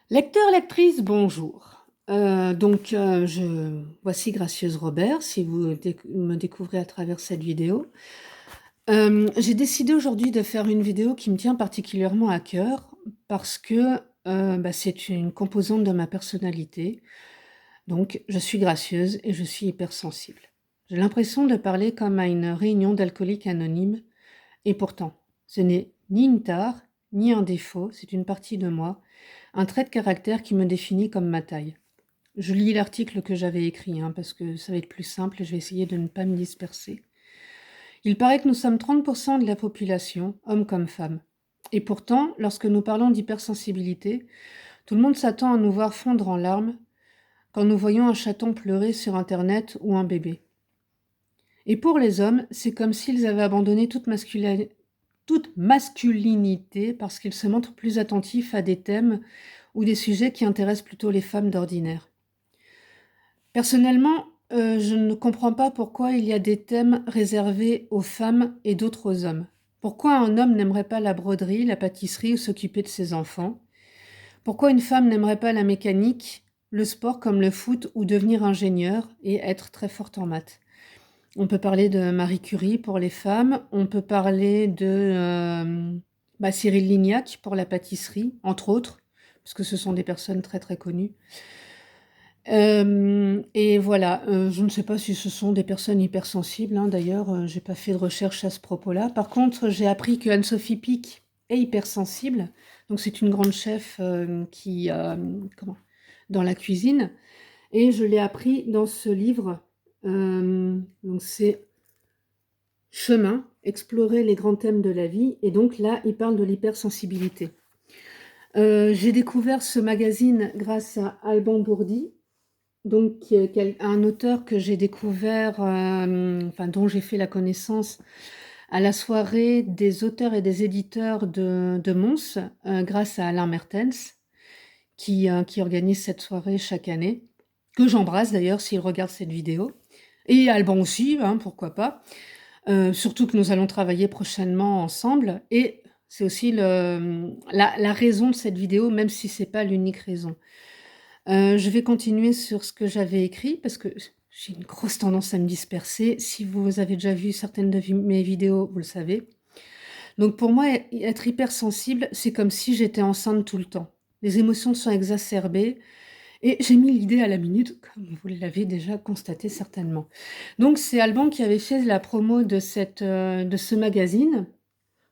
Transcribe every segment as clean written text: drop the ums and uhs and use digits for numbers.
Lecteur, lectrice, bonjour. Voici Gracieuse Robert, si vous me découvrez à travers cette vidéo. J'ai décidé aujourd'hui de faire une vidéo qui me tient particulièrement à cœur parce que c'est une composante de ma personnalité. Donc, je suis gracieuse et je suis hypersensible. J'ai l'impression de parler comme à une réunion d'alcooliques anonymes et pourtant, ce n'est ni une tare, ni un défaut, c'est une partie de moi, un trait de caractère qui me définit comme ma taille. Je lis l'article que j'avais écrit, parce que ça va être plus simple et je vais essayer de ne pas me disperser. Il paraît que nous sommes 30% de la population, hommes comme femmes. Et pourtant, lorsque nous parlons d'hypersensibilité, tout le monde s'attend à nous voir fondre en larmes quand nous voyons un chaton pleurer sur Internet ou un bébé. Et pour les hommes, c'est comme s'ils avaient abandonné toute masculinité parce qu'ils se montrent plus attentifs à des thèmes ou des sujets qui intéressent plutôt les femmes d'ordinaire. Personnellement, je ne comprends pas pourquoi il y a des thèmes réservés aux femmes et d'autres aux hommes. Pourquoi un homme n'aimerait pas la broderie, la pâtisserie ou s'occuper de ses enfants? Pourquoi une femme n'aimerait pas la mécanique, le sport comme le foot ou devenir ingénieur et être très forte en maths? On peut parler de Marie Curie pour les femmes, on peut parler de Cyril Lignac pour la pâtisserie, entre autres, parce que ce sont des personnes très très connues. Et voilà, je ne sais pas si ce sont des personnes hypersensibles, d'ailleurs, j'ai pas fait de recherche à ce propos-là. Par contre, j'ai appris que Anne-Sophie Pic est hypersensible, donc c'est une grande chef dans la cuisine, et je l'ai appris dans ce livre. Donc c'est Chemin, explorer les grands thèmes de la vie, et donc là, il parle de l'hypersensibilité. J'ai découvert ce magazine grâce à Alban Bourdi, donc un auteur que j'ai découvert, dont j'ai fait la connaissance à la soirée des auteurs et des éditeurs de Mons, grâce à Alain Mertens, qui organise cette soirée chaque année, que j'embrasse d'ailleurs s'il regarde cette vidéo, et Alban aussi, pourquoi pas. Surtout que nous allons travailler prochainement ensemble, et c'est aussi la raison de cette vidéo, même si c'est pas l'unique raison. Je vais continuer sur ce que j'avais écrit parce que j'ai une grosse tendance à me disperser. Si vous avez déjà vu certaines de mes vidéos, vous le savez. Donc pour moi, être hypersensible, c'est comme si j'étais enceinte tout le temps. Les émotions sont exacerbées et j'ai mis l'idée à la minute, comme vous l'avez déjà constaté certainement. Donc c'est Alban qui avait fait la promo de ce magazine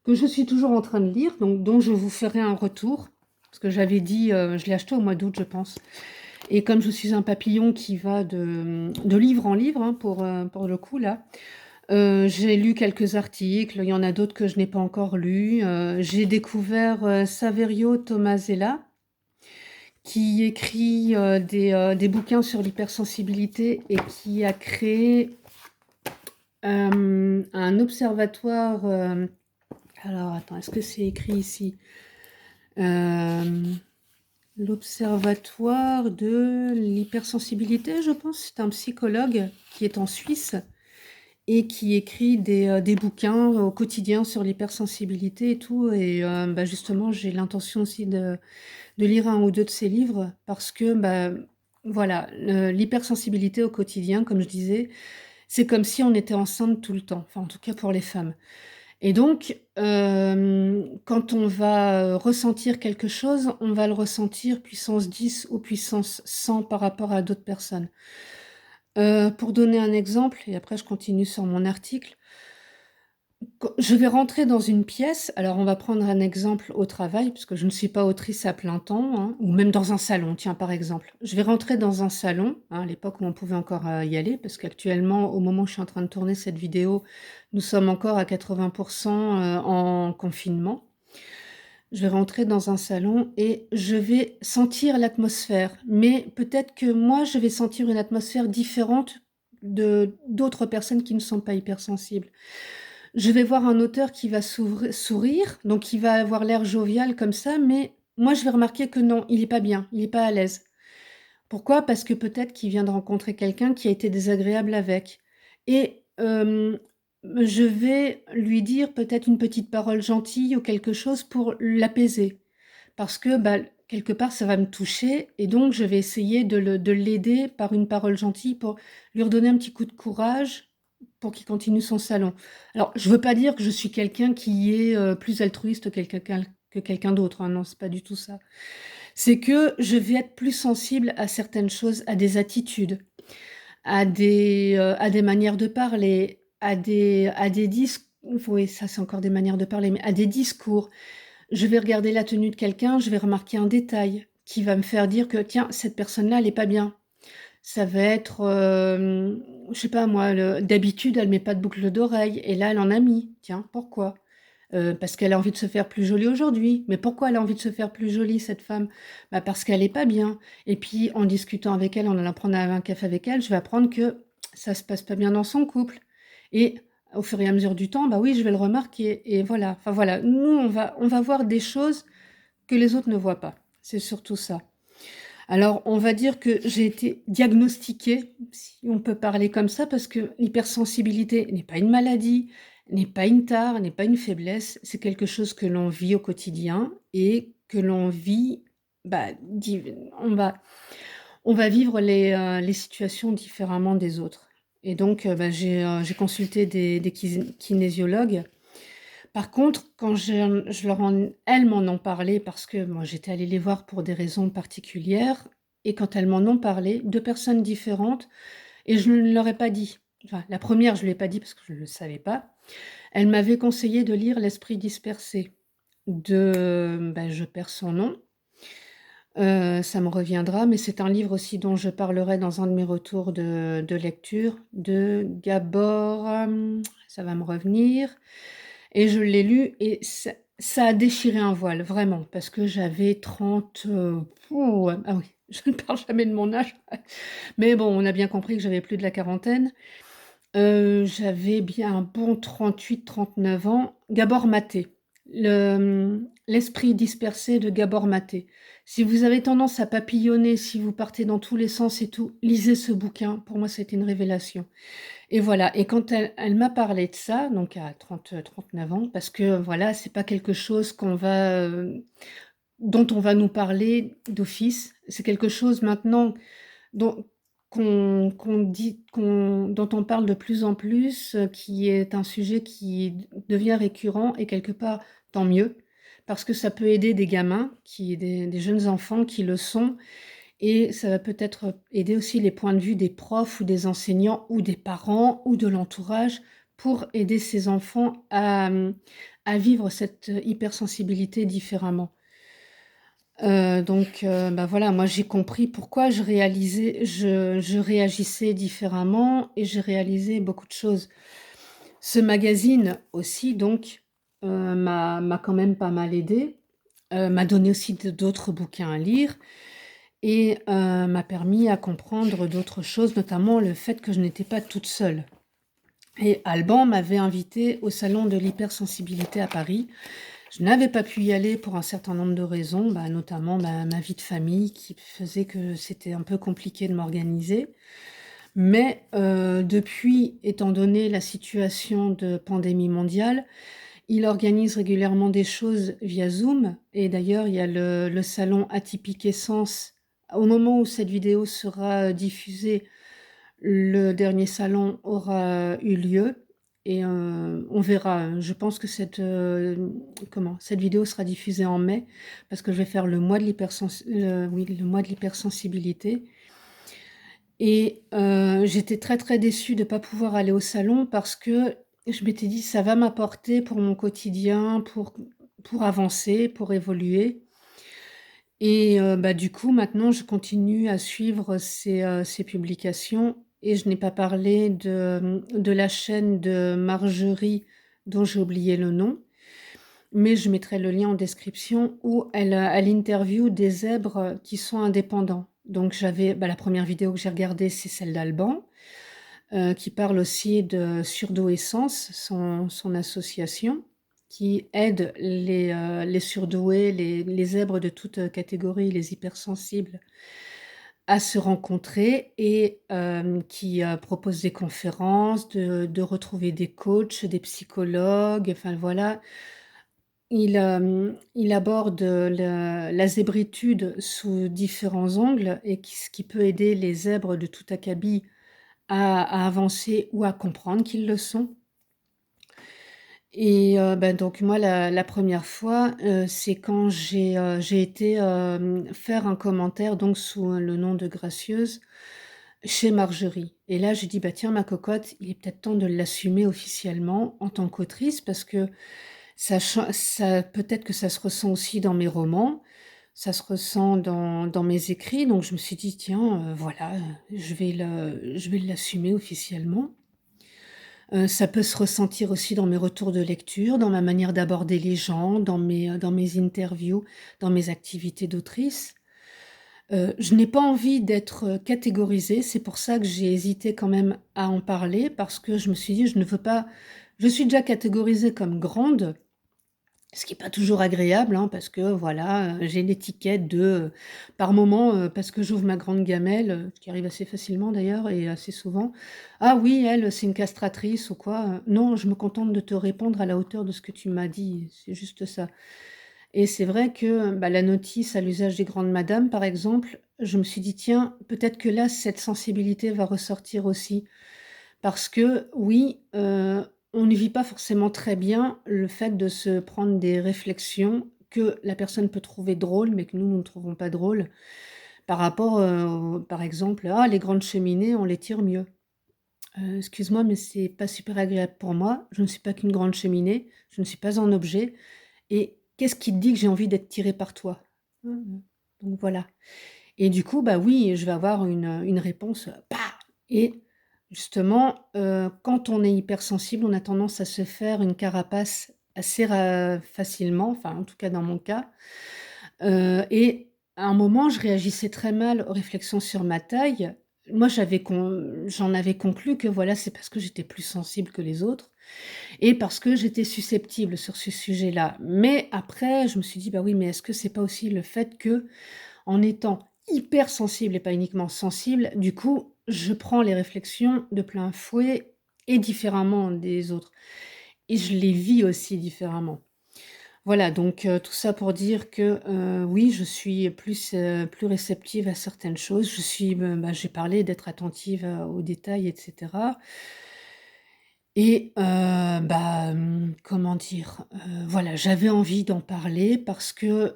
que je suis toujours en train de lire, donc dont je vous ferai un retour parce que j'avais dit, je l'ai acheté au mois d'août, je pense. Et comme je suis un papillon qui va de livre en livre, pour le coup là, j'ai lu quelques articles, il y en a d'autres que je n'ai pas encore lus. J'ai découvert Saverio Tomasella, qui écrit des bouquins sur l'hypersensibilité et qui a créé un observatoire. Alors attends, est-ce que c'est écrit ici? L'Observatoire de l'hypersensibilité, je pense. C'est un psychologue qui est en Suisse et qui écrit des bouquins au quotidien sur l'hypersensibilité et tout. Et justement, j'ai l'intention aussi de lire un ou deux de ses livres parce que, voilà, l'hypersensibilité au quotidien, comme je disais, c'est comme si on était enceinte tout le temps. Enfin, en tout cas pour les femmes. Et donc, quand on va ressentir quelque chose, on va le ressentir puissance 10 ou puissance 100 par rapport à d'autres personnes. Pour donner un exemple, et après je continue sur mon article, je vais rentrer dans une pièce, alors on va prendre un exemple au travail, parce que je ne suis pas autrice à plein temps, ou même dans un salon, tiens, par exemple. Je vais rentrer dans un salon, à l'époque où on pouvait encore y aller, parce qu'actuellement, au moment où je suis en train de tourner cette vidéo, nous sommes encore à 80% en confinement. Je vais rentrer dans un salon et je vais sentir l'atmosphère, mais peut-être que moi, je vais sentir une atmosphère différente de d'autres personnes qui ne sont pas hypersensibles. Je vais voir un auteur qui va sourire, donc qui va avoir l'air jovial comme ça, mais moi je vais remarquer que non, il est pas bien, il est pas à l'aise. Pourquoi? Parce que peut-être qu'il vient de rencontrer quelqu'un qui a été désagréable avec. Et je vais lui dire peut-être une petite parole gentille ou quelque chose pour l'apaiser. Parce que quelque part, ça va me toucher et donc je vais essayer de l'aider par une parole gentille pour lui redonner un petit coup de courage pour qu'il continue son salon. Alors, je veux pas dire que je suis quelqu'un qui est, plus altruiste que quelqu'un d'autre, hein, non, c'est pas du tout ça. C'est que je vais être plus sensible à certaines choses, à des attitudes, à des manières de parler, à des oui, ça, c'est encore des manières de parler, mais à des discours. Je vais regarder la tenue de quelqu'un, je vais remarquer un détail qui va me faire dire que: «Tiens, cette personne-là, elle est pas bien». Ça va être, je sais pas moi, d'habitude, elle met pas de boucle d'oreille et là, elle en a mis. Tiens, pourquoi? Parce qu'elle a envie de se faire plus jolie aujourd'hui. Mais pourquoi elle a envie de se faire plus jolie, cette femme? Bah, parce qu'elle est pas bien et puis en discutant avec elle, en allant prendre un café avec elle, je vais apprendre que ça se passe pas bien dans son couple et au fur et à mesure du temps, bah, oui, je vais le remarquer et voilà. Enfin voilà, nous, on va voir des choses que les autres ne voient pas. C'est surtout ça. Alors, on va dire que j'ai été diagnostiquée, si on peut parler comme ça, parce que l'hypersensibilité n'est pas une maladie, n'est pas une tare, n'est pas une faiblesse, c'est quelque chose que l'on vit au quotidien et que l'on vit, bah, on va vivre les situations différemment des autres. Et donc, bah, j'ai consulté des kinésiologues. Par contre, quand elles m'en ont parlé parce que moi j'étais allée les voir pour des raisons particulières et quand elles m'en ont parlé, 2 personnes différentes et je ne leur ai pas dit. Enfin, la première, je lui ai pas dit parce que je ne le savais pas. Elle m'avait conseillé de lire «L'esprit dispersé» je perds son nom, ça me reviendra, mais c'est un livre aussi dont je parlerai dans un de mes retours de lecture, de Gabor, ça va me revenir. Et je l'ai lu et ça a déchiré un voile, vraiment, parce que j'avais 30, ah oui, je ne parle jamais de mon âge, mais bon, on a bien compris que j'avais plus de la quarantaine. J'avais bien un bon 38-39 ans. Gabor Maté, «L'esprit dispersé» de Gabor Maté. Si vous avez tendance à papillonner, si vous partez dans tous les sens et tout, lisez ce bouquin. Pour moi, c'était une révélation. Et voilà, et quand elle m'a parlé de ça, donc à 39 ans, parce que voilà, c'est pas quelque chose dont on va nous parler d'office. C'est quelque chose maintenant dont qu'on dit dont on parle de plus en plus, qui est un sujet qui devient récurrent et quelque part, tant mieux, parce que ça peut aider des gamins des jeunes enfants qui le sont et ça va peut-être aider aussi les points de vue des profs ou des enseignants ou des parents ou de l'entourage pour aider ces enfants à vivre cette hypersensibilité différemment. Bah, voilà, moi j'ai compris pourquoi je réagissais différemment et j'ai réalisé beaucoup de choses. Ce magazine aussi donc, m'a quand même pas mal aidée, m'a donné aussi d'autres bouquins à lire et m'a permis à comprendre d'autres choses, notamment le fait que je n'étais pas toute seule. Et Alban m'avait invitée au salon de l'hypersensibilité à Paris. Je n'avais pas pu y aller pour un certain nombre de raisons, bah, notamment ma vie de famille qui faisait que c'était un peu compliqué de m'organiser. Mais depuis, étant donné la situation de pandémie mondiale, il organise régulièrement des choses via Zoom et d'ailleurs, il y a le salon Atypique Essence. Au moment où cette vidéo sera diffusée, le dernier salon aura eu lieu et on verra. Je pense que cette vidéo sera diffusée en mai parce que je vais faire le mois de l'hypersensibilité et j'étais très, très déçue de pas pouvoir aller au salon parce que je m'étais dit: «Ça va m'apporter pour mon quotidien, pour avancer, pour évoluer» et bah, du coup, maintenant, je continue à suivre ses publications et je n'ai pas parlé de la chaîne de Marjorie dont j'ai oublié le nom, mais je mettrai le lien en description où elle interviewe des zèbres qui sont indépendants. Donc la première vidéo que j'ai regardée, c'est celle d'Alban, qui parle aussi de Surdos Essence, son association, qui aide les surdoués, les zèbres de toute catégorie, les hypersensibles, à se rencontrer et qui propose des conférences, de retrouver des coachs, des psychologues, enfin voilà, il aborde, la zébritude sous différents angles et ce qui peut aider les zèbres de tout acabit à avancer ou à comprendre qu'ils le sont. Et bah, donc moi la 1re fois, c'est quand j'ai été, faire un commentaire donc sous le nom de Gracieuse, chez Margerie. Et là j'ai dit: «Bah, tiens ma cocotte, il est peut-être temps de l'assumer officiellement en tant qu'autrice parce que ça peut-être que ça se ressent aussi dans mes romans, ça se ressent dans mes écrits». Donc je me suis dit: «Tiens, voilà, je vais l'assumer officiellement». Ça peut se ressentir aussi dans mes retours de lecture, dans ma manière d'aborder les gens, dans mes interviews, dans mes activités d'autrice. Je n'ai pas envie d'être, catégorisée, c'est pour ça que j'ai hésité quand même à en parler parce que je me suis dit: «Je ne veux pas». Je suis déjà catégorisée comme grande, ce qui est pas toujours agréable, hein, parce que voilà, j'ai l'étiquette de, par moment, parce que j'ouvre ma grande gamelle, ce qui arrive assez facilement d'ailleurs et assez souvent: «Ah oui, elle, c'est une castratrice» ou quoi, non, je me contente de te répondre à la hauteur de ce que tu m'as dit, c'est juste ça. Et c'est vrai que, bah, la notice à l'usage des grandes madames, par exemple, je me suis dit: «Tiens, peut-être que là, cette sensibilité va ressortir aussi». Parce que oui, on ne vit pas forcément très bien le fait de se prendre des réflexions que la personne peut trouver drôles, mais que nous, nous ne trouvons pas drôles, par rapport, par exemple: «Ah, les grandes cheminées, on les tire mieux». Excuse-moi, mais c'est pas super agréable pour moi. Je ne suis pas qu'une grande cheminée, je ne suis pas un objet et qu'est-ce qui te dit que j'ai envie d'être tirée par toi? Mmh. Donc voilà. Et du coup, bah, oui, je vais avoir une réponse, et justement, quand on est hypersensible, on a tendance à se faire une carapace assez facilement, enfin, en tout cas dans mon cas, et à un moment, je réagissais très mal aux réflexions sur ma taille. Moi, j'en avais conclu que voilà, c'est parce que j'étais plus sensible que les autres et parce que j'étais susceptible sur ce sujet-là. Mais après, je me suis dit: «Bah, oui, mais est-ce que c'est pas aussi le fait que en étant hypersensible et pas uniquement sensible, du coup, je prends les réflexions de plein fouet et différemment des autres et je les vis aussi différemment. Voilà, donc tout ça pour dire que, oui, je suis plus réceptive à certaines choses. Je suis, bah, j'ai parlé d'être attentive, aux détails et cetera et bah, comment dire? Voilà, j'avais envie d'en parler parce que,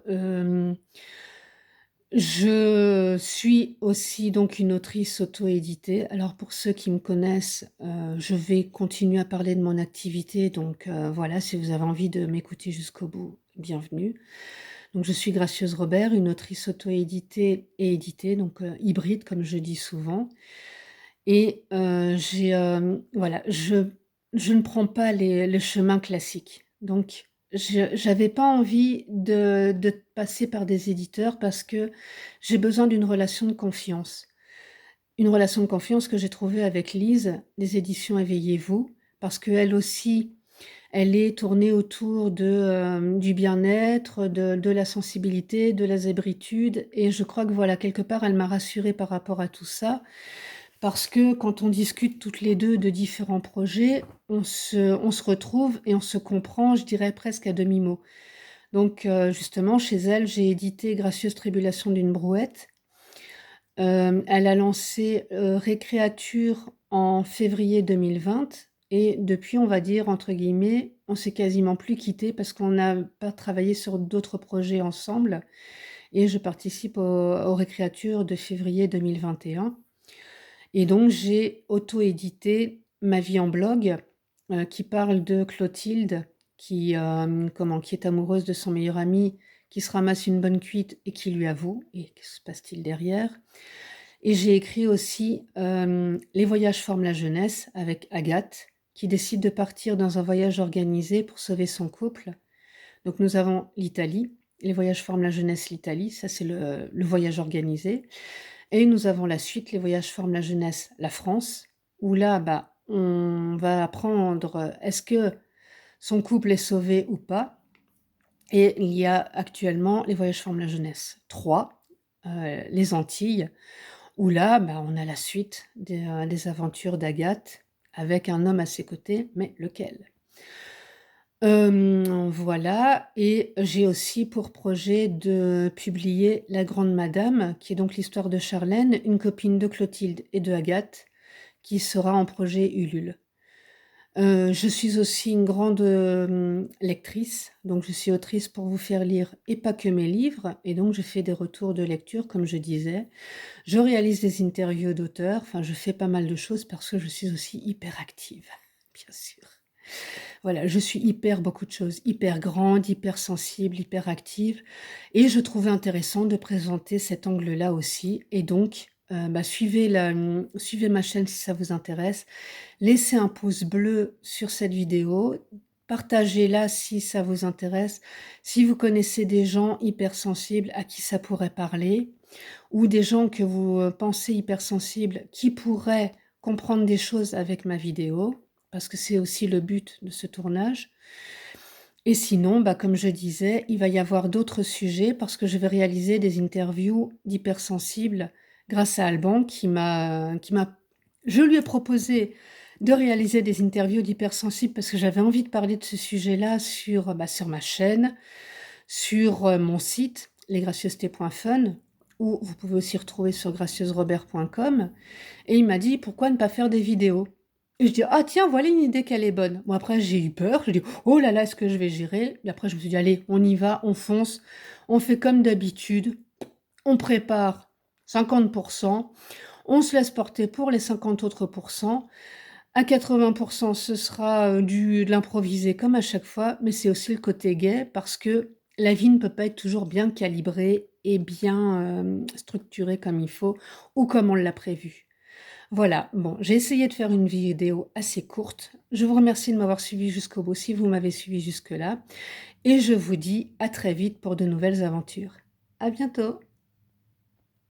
je suis aussi donc une autrice auto-éditée. Alors pour ceux qui me connaissent, je vais continuer à parler de mon activité donc voilà, si vous avez envie de m'écouter jusqu'au bout, bienvenue. Donc je suis Gracieuse Robert, une autrice auto-éditée et éditée, donc hybride comme je dis souvent et voilà, je ne prends pas le chemin classique. Donc j'avais pas envie de passer par des éditeurs parce que j'ai besoin d'une relation de confiance. Une relation de confiance que j'ai trouvée avec Lise, des éditions Éveillez-vous, parce qu'elle aussi, elle est tournée autour du bien-être, de la sensibilité, de la zébritude et je crois que voilà, quelque part, elle m'a rassurée par rapport à tout ça. Parce que quand on discute toutes les 2 de différents projets, on se retrouve et on se comprend, je dirais presque à demi-mot. Donc justement chez elle, j'ai édité Gracieuse tribulation d'une brouette. Elle a lancé, Récréature en février 2020 et depuis, on va dire entre guillemets, on s'est quasiment plus quittés parce qu'on n'a pas travaillé sur d'autres projets ensemble et je participe aux Récréatures de février 2021. Et donc j'ai auto-édité Ma vie en blog, qui parle de Clotilde qui est amoureuse de son meilleur ami, qui se ramasse une bonne cuite et qui lui avoue et que se passe-t-il derrière? Et j'ai écrit aussi, Les voyages forment la jeunesse avec Agathe, qui décide de partir dans un voyage organisé pour sauver son couple. Donc nous avons l'Italie, Les voyages forment la jeunesse, l'Italie, ça c'est le voyage organisé. Et nous avons la suite, Les voyages forment la jeunesse, la France, où là, bah, on va apprendre, est-ce que son couple est sauvé ou pas? Et il y a actuellement Les voyages forment la jeunesse 3, les Antilles, où là, bah, on a la suite des aventures d'Agathe avec un homme à ses côtés, mais lequel? Voilà, et j'ai aussi pour projet de publier La Grande Madame, qui est donc l'histoire de Charlène, une copine de Clotilde et de Agathe, qui sera en projet Ulule. Je suis aussi une grande, lectrice, donc je suis autrice pour vous faire lire et pas que mes livres, et donc je fais des retours de lecture comme je disais. Je réalise des interviews d'auteurs, enfin je fais pas mal de choses parce que je suis aussi hyper active, bien sûr. Voilà, je suis hyper beaucoup de choses, hyper grande, hyper sensible, hyper active, et je trouvais intéressant de présenter cet angle-là aussi, et donc, bah, suivez ma chaîne si ça vous intéresse. Laissez un pouce bleu sur cette vidéo, partagez-la si ça vous intéresse. Si vous connaissez des gens hypersensibles à qui ça pourrait parler, ou des gens que vous pensez hypersensibles qui pourraient comprendre des choses avec ma vidéo, parce que c'est aussi le but de ce tournage. Et sinon, bah, comme je disais, il va y avoir d'autres sujets parce que je vais réaliser des interviews d'hypersensibles grâce à Alban je lui ai proposé de réaliser des interviews d'hypersensibles parce que j'avais envie de parler de ce sujet-là sur ma chaîne, sur mon site lesgracieusetés.fun, ou vous pouvez aussi retrouver sur gracieusrobert.com. Et il m'a dit, pourquoi ne pas faire des vidéos? Et je dis, ah tiens, voilà une idée qu'elle est bonne. Bon, après, j'ai eu peur. Je dis, oh là là, est-ce que je vais gérer? Et après, je me suis dit, allez, on y va, on fonce. On fait comme d'habitude. On prépare 50%. On se laisse porter pour les 50 autres pourcents. À 80%, ce sera de l'improvisé comme à chaque fois, mais c'est aussi le côté gai parce que la vie ne peut pas être toujours bien calibrée et bien structurée comme il faut ou comme on l'a prévu. Voilà, bon, j'ai essayé de faire une vidéo assez courte. Je vous remercie de m'avoir suivi jusqu'au bout si vous m'avez suivi jusque-là. Et je vous dis à très vite pour de nouvelles aventures. À bientôt!